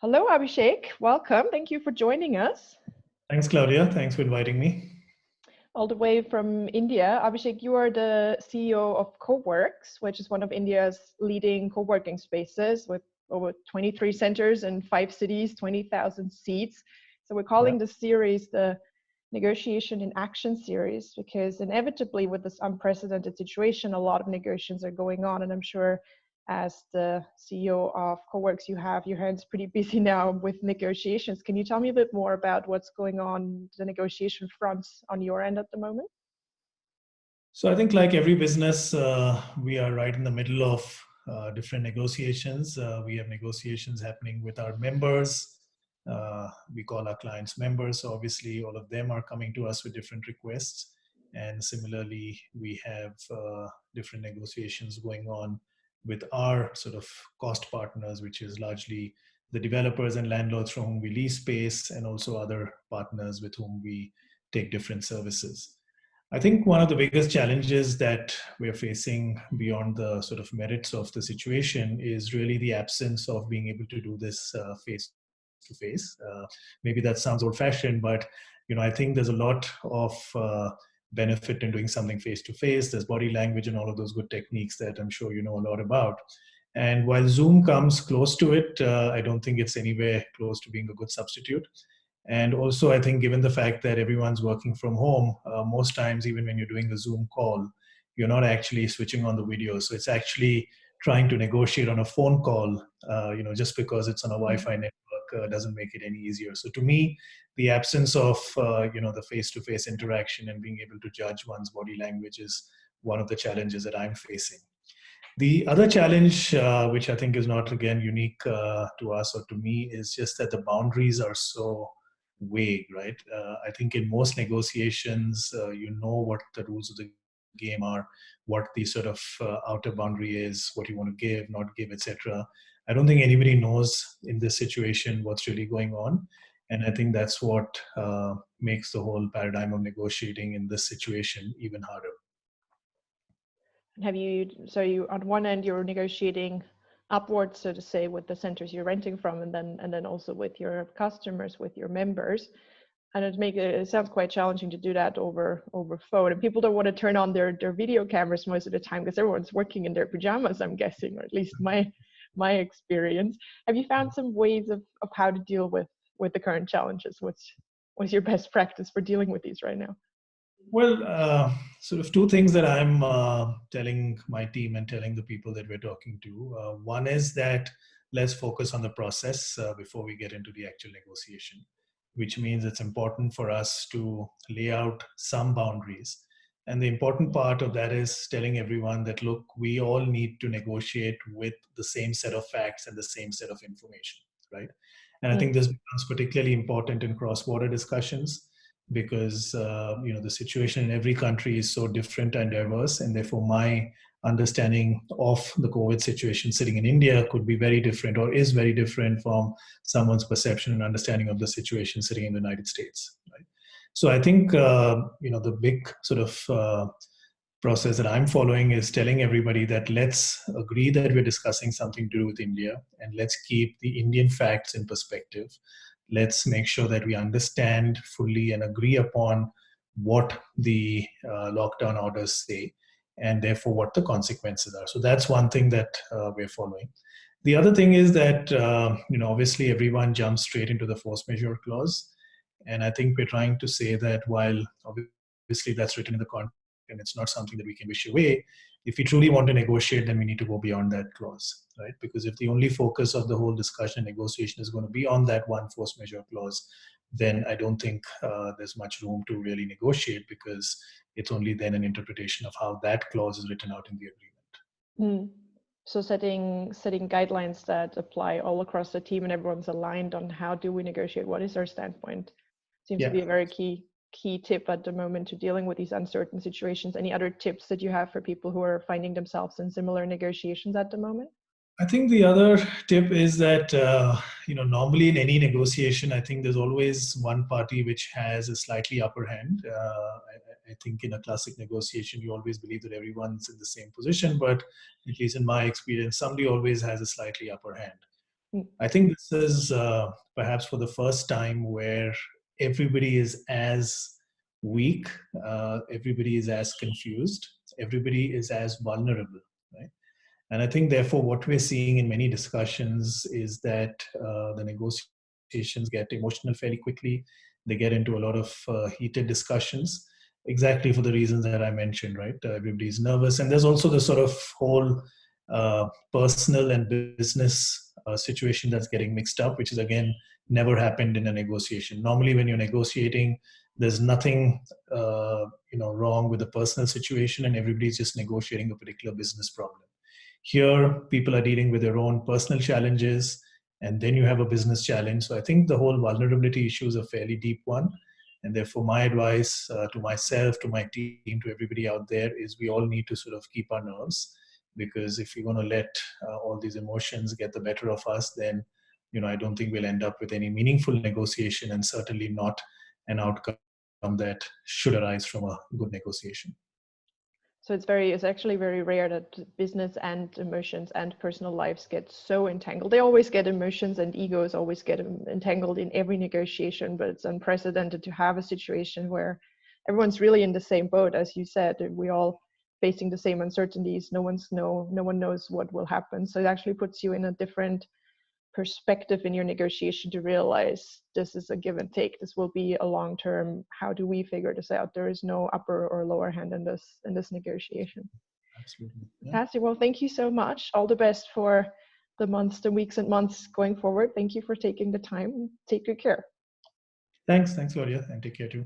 Hello, Abhishek. Welcome. Thank you for joining us. Thanks, Claudia. Thanks for inviting me. All the way from India. Abhishek, you are the CEO of CoWrks, which is one of India's leading co-working spaces with over 23 centers in 5 cities, 20,000 seats. So we're calling the series the Negotiation in Action series because inevitably with this unprecedented situation, a lot of negotiations are going on, and I'm sure as the CEO of CoWrks, you have your hands pretty busy now with negotiations. Can you tell me a bit more about what's going on the negotiation fronts on your end at the moment? So I think like every business, we are right in the middle of different negotiations. We have negotiations happening with our members. We call our clients members. So obviously all of them are coming to us with different requests. And similarly, we have different negotiations going on with our sort of cost partners, which is largely the developers and landlords from whom we lease space, and also other partners with whom we take different services. I think one of the biggest challenges that we're facing beyond the sort of merits of the situation is really the absence of being able to do this face to face. Maybe that sounds old fashioned, but I think there's a lot of benefit in doing something face to face. There's body language and all of those good techniques that I'm sure you know a lot about. And while Zoom comes close to it, I don't think it's anywhere close to being a good substitute. And also, I think given the fact that everyone's working from home, most times, even when you're doing a Zoom call, you're not actually switching on the video. So it's actually trying to negotiate on a phone call, just because it's on a Wi-Fi network doesn't make it any easier. So to me, the absence of, the face-to-face interaction and being able to judge one's body language is one of the challenges that I'm facing. The other challenge, which I think is not, again, unique to us or to me, is just that the boundaries are so vague, right? I think in most negotiations, you know what the rules of the game are, what the sort of outer boundary is, what you want to give, not give, etc. I don't think anybody knows in this situation what's really going on. And I think that's what makes the whole paradigm of negotiating in this situation even harder. So you on one end you're negotiating upwards, so to say, with the centers you're renting from, and then also with your customers, with your members, and it sounds quite challenging to do that over phone. And people don't want to turn on their video cameras most of the time because everyone's working in their pajamas, I'm guessing, or at least my experience. Have you found some ways of how to deal with the current challenges? What's your best practice for dealing with these right now? Well, sort of two things that I'm telling my team and telling the people that we're talking to. One is that let's focus on the process before we get into the actual negotiation, which means it's important for us to lay out some boundaries. And the important part of that is telling everyone that, look, we all need to negotiate with the same set of facts and the same set of information, right? And I think this becomes particularly important in cross-border discussions, because the situation in every country is so different and diverse, and therefore my understanding of the COVID situation sitting in India could be very different, or is very different from someone's perception and understanding of the situation sitting in the United States. Right? So I think the big sort of process that I'm following is telling everybody that let's agree that we're discussing something to do with India, and let's keep the Indian facts in perspective. Let's make sure that we understand fully and agree upon what the lockdown orders say, and therefore what the consequences are. So that's one thing that we're following. The other thing is that, obviously everyone jumps straight into the force majeure clause. And I think we're trying to say that while obviously that's written in the contract and it's not something that we can wish away, if we truly want to negotiate, then we need to go beyond that clause, right? Because if the only focus of the whole discussion and negotiation is going to be on that one force majeure clause, then I don't think there's much room to really negotiate, because it's only then an interpretation of how that clause is written out in the agreement. So setting guidelines that apply all across the team and everyone's aligned on how do we negotiate, what is our standpoint, seems to be a very key tip at the moment to dealing with these uncertain situations. Any other tips that you have for people who are finding themselves in similar negotiations at the moment? I think the other tip is that, normally in any negotiation, I think there's always one party which has a slightly upper hand. I think in a classic negotiation, you always believe that everyone's in the same position, but at least in my experience, somebody always has a slightly upper hand. I think this is perhaps for the first time where everybody is as weak, everybody is as confused, everybody is as vulnerable, right? And I think, therefore, what we're seeing in many discussions is that the negotiations get emotional fairly quickly. They get into a lot of heated discussions, exactly for the reasons that I mentioned, right? Everybody's nervous. And there's also the sort of whole personal and business situation that's getting mixed up, which is, again, never happened in a negotiation. Normally, when you're negotiating, there's nothing wrong with the personal situation, and everybody's just negotiating a particular business problem. Here, people are dealing with their own personal challenges, and then you have a business challenge. So I think the whole vulnerability issue is a fairly deep one. And therefore, my advice to myself, to my team, to everybody out there is we all need to sort of keep our nerves, because if we're going to let all these emotions get the better of us, then I don't think we'll end up with any meaningful negotiation, and certainly not an outcome that should arise from a good negotiation. So it's actually very rare that business and emotions and personal lives get so entangled. They always get emotions, and egos always get entangled in every negotiation, but it's unprecedented to have a situation where everyone's really in the same boat. As you said, we all facing the same uncertainties. No one knows what will happen. So it actually puts you in a different perspective in your negotiation to realize this is a give and take. This will be a long term. How do we figure this out? There is no upper or lower hand in this negotiation. Absolutely. Yeah. Fantastic. Well, thank you so much. All the best for the weeks and months going forward. Thank you for taking the time. Take good care. Thanks, Gloria, and take care too.